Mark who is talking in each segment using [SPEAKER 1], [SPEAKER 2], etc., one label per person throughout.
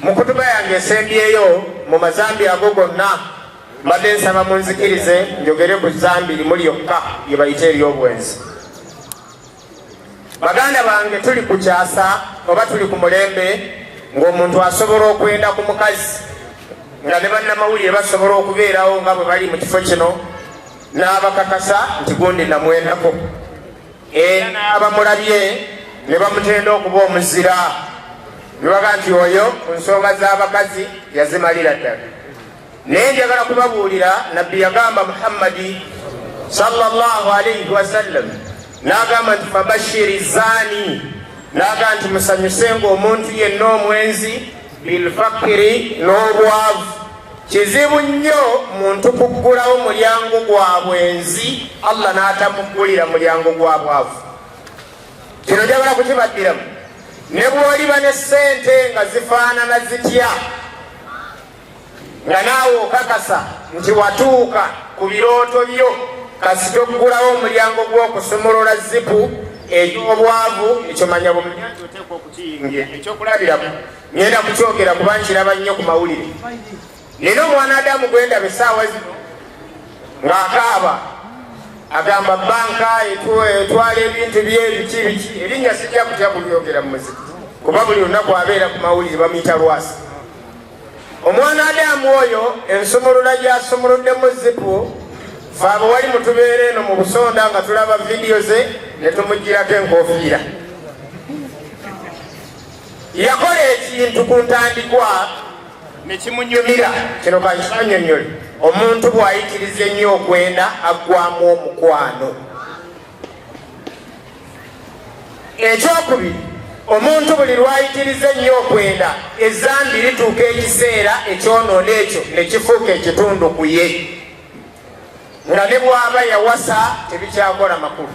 [SPEAKER 1] mu kutuba yange esembyeyo mu mazambi ago gonna mbadde nsaba munzikirize njogere ku zambi limu lyokka lye bayita eby'obwenzi. Baganda bange, tuli ku kyasa oba tuli ku mulembe ng'omuntu asobola okwenda ku mukazi nga ne bannamawulire basobola okubeerawo nga bwe bali mu kifo kino n'abakakasa nti gundi namwendako, n'abamulabye ne bamutenda okuba omuzira ne baga nti oyo ku nsonga z'abakazi yazimalira ddala. Naye njagala kubabuulira nabbi yagamba Muhammadi sallallahu alayhi wasallam n'agamba nti fabashiri zaani, n'agamba nti musanyusenga omuntu yenna omwenzi bilfakiri n'obwavu. Kizibu nnyo muntu kuggulawo mulyango gwa bwenzi Allah n'atamuggulira mulyango gwa bwavu. Kino njagala kukibaddiramu. Ne bw'oliba ne ssente nga zifaanana zitya, nga naawe okakasa nti watuuka ku birooto byo, kasita okuggulawo omulyango gw'okusumulula zipu ey'obwavu, ekyo manya bumanya nti oteekwa okukiyingira. Ekyokulabiramu ngenda kukyogera kuba nkiraba nnyo ku mawulire. Nina omwana Adamu gwendaba essaawa zino ng'akaaba agamba banka etwala ebintu byebiki biki. Erinnya sijja kutya kulyogera mu muzikiti kuba buli lunaku abeera ku mawulire bamuyita Lwasa. Omwana Adamu oyo ensumulula gy'asumuluddemu zipu, fe abo wali mutubeera eno mu Busonda nga tulaba vidiyo ze ne tumugirako enkofiira. Yakola ekintu ku ntandikwa ne kimunyumira. Kino kankimannyonnyole, omuntu bw'ayitiriza ennyo okwenda aggwamu omukwano. Ekyokubiri, omuntu buli lwayitiriza ennyo okwenda ezzambi lituuka ekiseera ekyonoona ekyo ne kifuuka ekitundu ku ye, nga ne bw'aba yawasa tebikyakola makulu.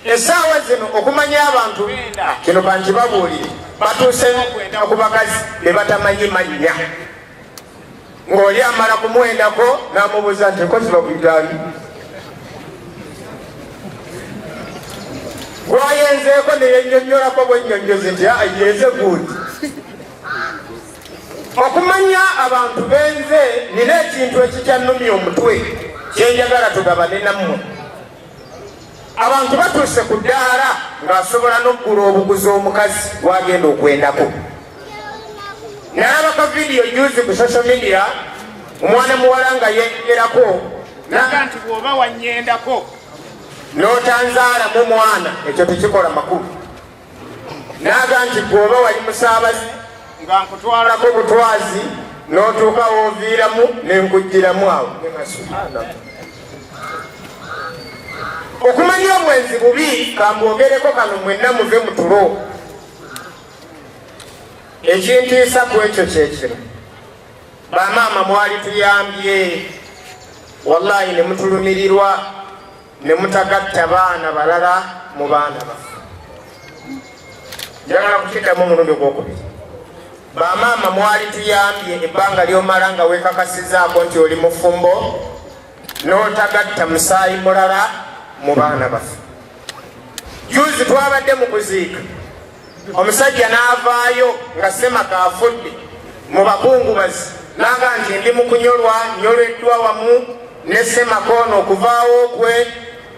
[SPEAKER 1] Essaawa zino okumanya abantu benda, kino kankibabuulire, batuuse n'okwenda ku bakazi be batamanyi mannya. Ng'oli amala kumwendako n'amubuuza nti enkozi bakuyitaani? Gwayenzeeko ne yennyonnyolako bwennyonnyozi nti yenze gundi. Okumanya abantu benze, nina ekintu ekikyannumya omutwe kyenjagala tugabane nammwe. Abantu batuuse ku ddaala ng'asobola n'okkula obuguzi omukazi gw'agenda okwendako. Nalabako vidiyo juzi ku social media, omwana muwala nga yengerako naga nti bw'oba wannyendako n'otanzaala mu mwana ekyo tekikola makulu. Naga nti bw'oba wali musaabazi nga nkutwalako butwazi n'otuuka w'oviiramu n'enkugiramu awo. Okumanya obwenzi bubi, kambwogereko kano mwenna muve mu tulo. Ekintiisa ku ekyo kyekino, bamaama mwali tuyambye, wallahi ne mutulumirirwa ne mutagatta baana balala mu baana baffe. Njagala kukiddamu omulundi gwokubiri. Bamaama mwali tuyambye ebbanga ly'omala nga weekakasizaako nti oli mufumbo n'otagatta musaayi mulala mu baana baffe. Juzi twabadde mu kuziika, omusajja n'avaayo nga Semaka afudde mu bakungubazi, naga nti ndi mu kunyolwa, nyoleddwa wamu ne Semaka ono okuvaawo kwe.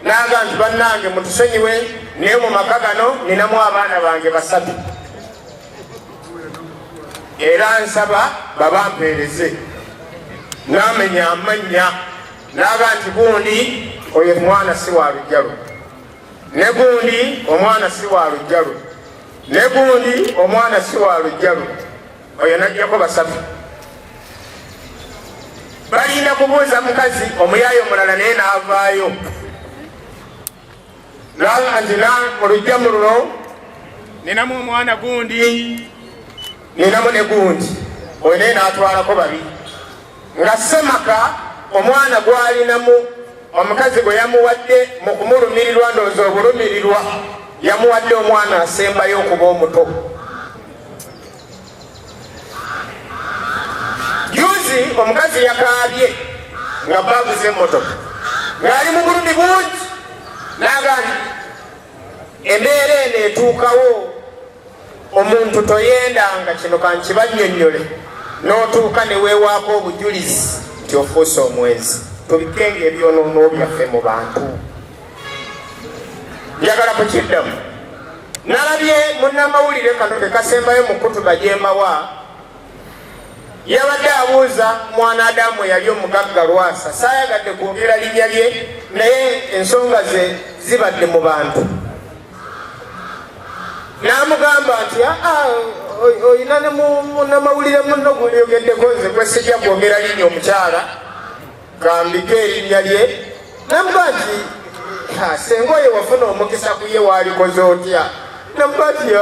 [SPEAKER 1] Naga nti bannange mutusonyiwe, naye mu maka gano ninamu abaana bange 3 era nsaba babampeereze. N'amenya amannya, naga nti gundi oyo mwana si wa lujjalo, ne gundi omwana si wa lujjalo, ne gundi omwana si wa lujjalo. Oyo najjako 3. Balinda kubuuza mukazi omuyaayo omulala naye n'avaayo. Naga nti mu lujjamu luno ninamu omwana gundi, ninamu ne gundi. Oyo naye n'atwalako 2. Nga Semaka omwana gw'alinamu omukazi gwe yamuwadde mu kumulumirirwa, ndowooza obulumirirwa, yamuwadde omwana asembayo okuba omuto. Juzi omukazi yakaabye nga baaguze emmotoka ng'ali mu bulumi bungi. Naga nti embeera eno etuukawo omuntu toyendanga kino kankibannyonnyole n'otuuka ne weewaako obujulizi nti ofuuse omwenzi. Tubikenga ebyonoono byaffe mu bantu. Njagala kukiddamu. Nalabye munnamawulire kano ke kasembayo mu Khutuba gy'emawa, yabadde abuuza mwana Adamu eyali omugagga Lwasa. Saayagadde kwogera linnya lye, naye ensonga ze zibadde mu bantu. N'amugamba nti oyina ne munnamawulire munno gw'olyogeddeko, nze gwe sijja kwogera linnya omukyala, kambike erinnya lye. Namugamba nti senga oyo wafuna omukisa ku ye waalikoze otya? Namugamba nti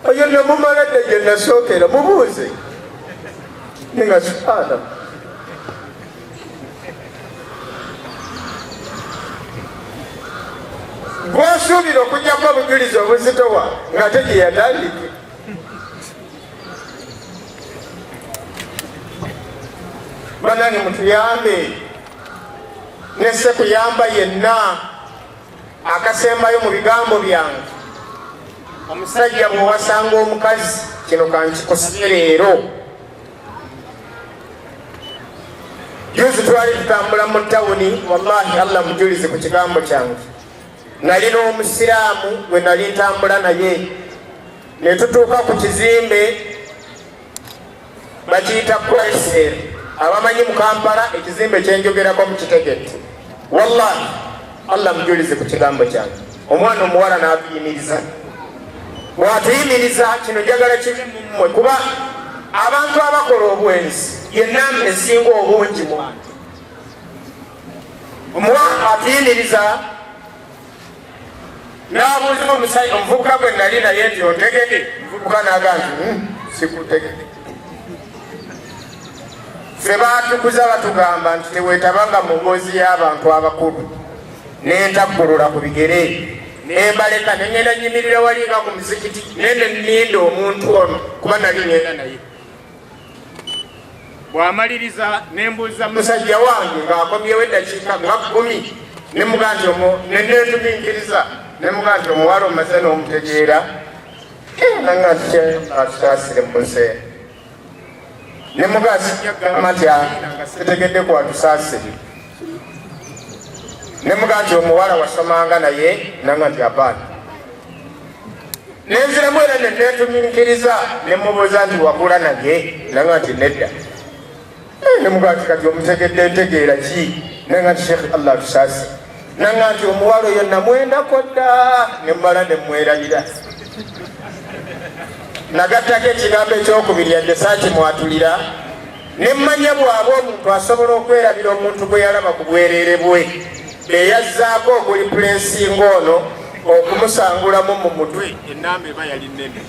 [SPEAKER 1] oyo namumaladde gye nasookera, mubuuze. Ninga subhana gw'osuubira okujjako obujulizi obuzitowa ng'ate gye yatandike. Banange mutuyambe, nesse kuyamba yenna akasembayo mu bigambo byange. Omusajja bw'owasanga omukazi, kino kankikosye leero. Juzi twali tutambula mu tawuni, wallahi Allah mujulize ku kigambo kyange. Nali n'omusiraamu gwe nali ntambula naye, ne tutuuka ku kizimbe bakiyita Chrysler. Abamanyi mu Kampala ekizimbe kyenjogerako mukitegedde. Wallahi Allah mujulize ku kigambo kyange. Omwana omuwala n'atuyimiriza. Bw'atuyimiriza kino njagala kiri mu mmwe, kuba abantu abakola obwenzi yenna esinga obungi mu bantu. Omuwala atuyimiriza n'abuuza omusajja omuvubuka gwe nali naye nti ontegedde? Omuvubuka n'agamba nti sikutegedde. Ffe baatukuza batugamba nti teweetabanga mu ngoozi y'abantu abakulu. Nentaggulula ku bigere, nembaleka nengenda nyimirira wali nga ku muzikiti, nende nninda omuntu ono kuba nali ngenda naye. Bw'amaliriza nembuuza musajja wange ng'akomyewo eddakiika nga 10, nemugamba nti neneetuminkiriza, nemugamba nti omuwala omaze n'omutegeera, nanga atusaasire mu nseera. Nemugamba sijjagamba nti nga sitegedde kwatusaasire. Nemugamba nti omuwala wasomanga naye, nanga nti apaana. Nenziramu era neneetuminkiriza, nemubuuza nti wakula naye, nanga nti nedda. Nemugamba nti kati omutegedde ntegeera ki? Nanga nti Sheikh Allah tusaasi. Nanga nti omuwala oyo namwendako dda, nemmala nemwerabira. Nagattako ekigambo ekyokubiri yadde saakimwatulira, nemmanya bw'aba omuntu asobola okwerabira omuntu bwe yalaba ku bwereere bwe, eyazzaako okuli pulensinga ono okumusangulamu mu mutwe, ennamba eba yali nnene.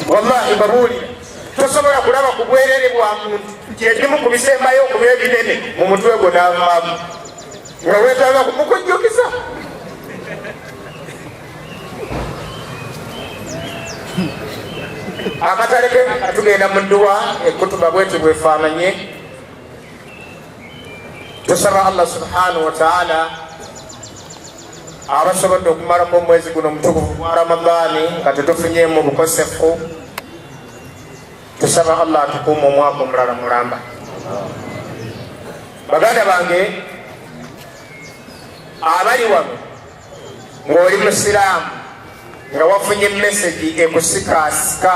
[SPEAKER 1] Wallahi babuulira, tosobola kulaba ku bwereere bwa muntu kyekimu ku bisembayo okuba ebinene mu mutwe gwo n'avaamu nga weetaaga kumukujjukiza. Akatale ke atugenda mu dduwa, Khutuba bweti bwefaananye. Tusaba Allah subhanahu wa ta'ala abasobodde okumalako omwezi guno omutukuvu gwa Ramadaani nga tetufunyeemu bukosefu. Tusaba Allah atukuuma omwaka omulala mulamba. Baganda bange abali wano ng'oli musiraamu nga wafunye message ekusikaasika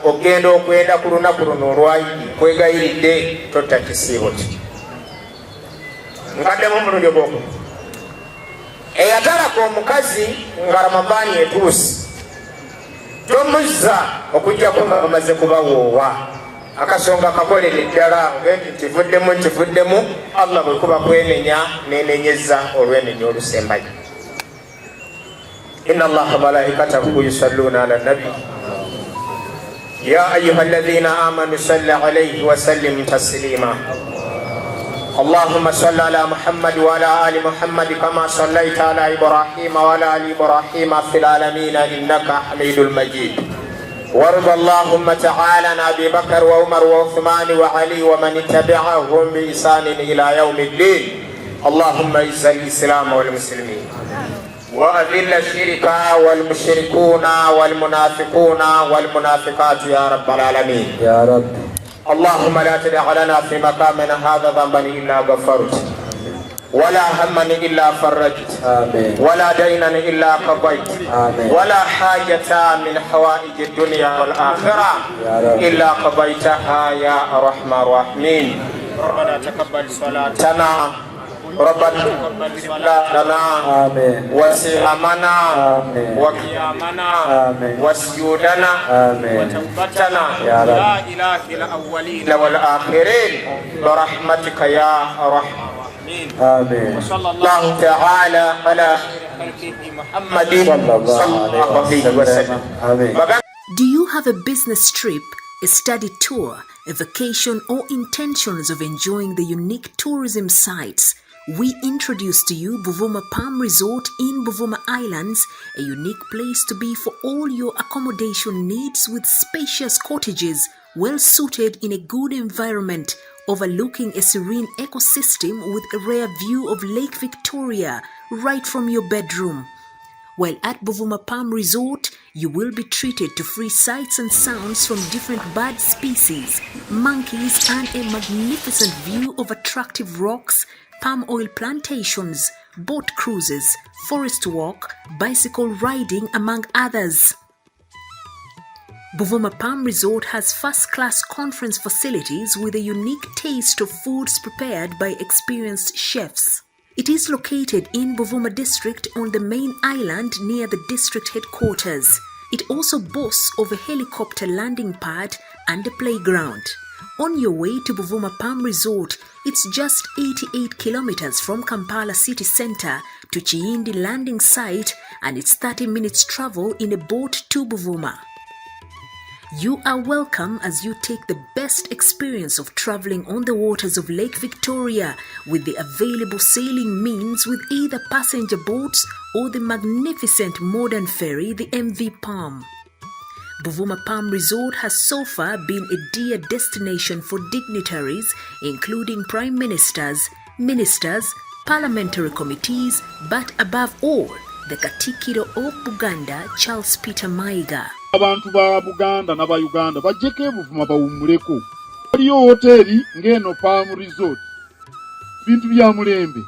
[SPEAKER 1] ogenda okwenda ku lunaku luno olwayidi, kwegayiridde totta kisiibo ki. Nkaddemu omulundi ogwokubiri. Eyatalako omukazi nga Ramadaani etuuse, tomuzza okujjako nga bamaze kubawoowa. Akasonga kakolere ddala ogenti nkivuddemu, Allah bwe kuba kwenenya nenenyeza olwenenya olusembayo. Inna Allaha malaikatahu yusalluna ala nabi ya ayyuha alladhina amanu sallu alayhi wa sallim taslima. اللهم صل على محمد وعلى آل محمد كما صليت على إبراهيم وعلى آل إبراهيم في العالمين إنك حميد مجيد. وارض اللهم تعالى عن أبي بكر وعمر وعثمان وعلي ومن تبعهم بإحسان إلى يوم الدين. اللهم اعز الإسلام والمسلمين وأذل الشرك والمشركون والمنافقون والمنافقات يا رب العالمين
[SPEAKER 2] يا رب.
[SPEAKER 1] اللهم لا تدع لنا في مقامنا هذا ذنبا إلا غفرت ولا هما إلا فرجت
[SPEAKER 2] آمين.
[SPEAKER 1] ولا دينا إلا قضيت
[SPEAKER 2] آمين.
[SPEAKER 1] ولا حاجة من حوائج الدنيا والآخرة إلا قضيتها يا أرحم الراحمين. ربنا تقبل صلاتنا ربنا تقبل صلاتنا وصيامنا وقيامنا وسجودنا وتوبتنا يا إله الأولين والآخرين برحمتك يا أرحم
[SPEAKER 2] آمين.
[SPEAKER 1] وصلى الله تعالى على خلقه محمد صلى الله عليه وسلم.
[SPEAKER 3] Do you have a business trip, a study tour, a vacation, or intentions of enjoying the unique tourism sites? We introduce to you Buvuma Palm Resort in Buvuma Islands, a unique place to be for all your accommodation needs with spacious cottages, well suited in a good environment, overlooking a serene ecosystem with a rare view of Lake Victoria right from your bedroom. While at Buvuma Palm Resort, you will be treated to free sights and sounds from different bird species, monkeys, and a magnificent view of attractive rocks, palm oil plantations, boat cruises, forest walk, bicycle riding, among others. Buvuma Palm Resort has first-class conference facilities with a unique taste of foods prepared by experienced chefs. It is located in Buvuma district on the main island near the district headquarters. It also boasts of a helicopter landing pad and a playground. On your way to Buvuma Palm Resort, it's just 88 kilometers from Kampala city centre to Chiindi landing site, and it's 30 minutes travel in a boat to Buvuma. You are welcome as you take the best experience of traveling on the waters of Lake Victoria with the available sailing means with either passenger boats or the magnificent modern ferry, the MV Palm. Buvuma Palm Resort has so far been a dear destination for dignitaries, including prime ministers, ministers, parliamentary committees, but above all, the Katikiro of Buganda, Charles Peter Mayiga.
[SPEAKER 4] Abantu ba Buganda na ba Uganda bajjeko Buvuma bawummuleko. Waliyo hoteri ng'eno Palm Resort. Bintu bya mulembe.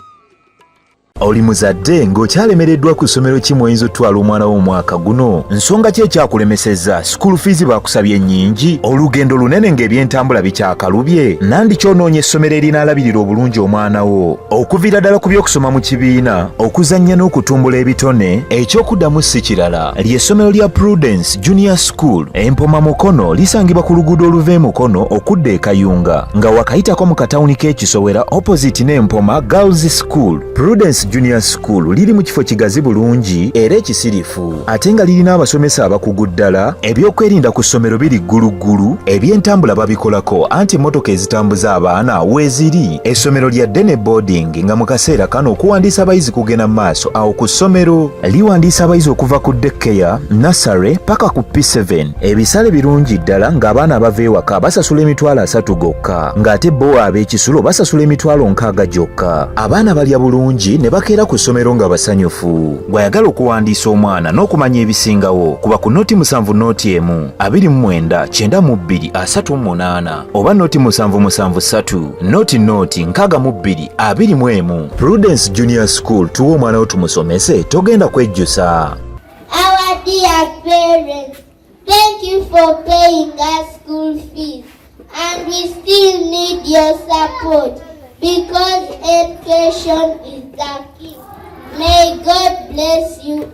[SPEAKER 5] Oli muzadde ng'okyalemereddwa ku ssomero ki mw'oyinza otwala omwana wo omwaka guno? Nsonga ki ekyakulemesezza? School fees bakusabye nnyingi? Olugendo lunene ng'ebyentambula bikyakalubye? Nandi ky'onoonya essomero erinaalabirira obulungi omwana wo? Okuviira ddala ku by'okusoma mu kibiina, okuzannya n'okutumbula ebitone, ekyokuddamu si kirala. Ly'essomero lya Prudence Junior School, Empoma Mukono, lisangibwa ku luguudo oluva e Mukono okudda e Kayunga, nga wakayitako mu katawuni k'Ekisowera opposite n'Empoma Girls School. Prudence Junior School liri mu kifo kigazi bulungi era ekisirifu, ate nga lirina abasomesa abakugu ddala, ebyokwerinda ku ssomero biri gguluggulu, ebyentambula babikolako anti emmotoka ezitambuza abaana weeziri. Essomero lya ddene boarding nga mu kaseera kano okuwandiisa abayizi kugenda mu maaso awo ku ssomero. Liwandiisa abayizi okuva ku daycare, nursery paka ku P7. Ebisale birungi ddala ng'abaana abava ewaka basasula emitwalo 3 gokka, ng'ate bo ab'ekisulo basasula emitwalo 6 gyokka. Abaana balya bulungi ne bakeera ku ssomero nga basanyufu. Bw'ayagala okuwandiisa omwana n'okumanya ebisingawo, kuba ku noti 7 noti 1 29 92 38 oba noti 773 noti 62 21. Prudence Junior School, tuwa omwana wo tumusomese, togenda kwejjusa.
[SPEAKER 6] Our dear parents, thank you for paying us school fees, and we still need your support because education is the key. May God bless you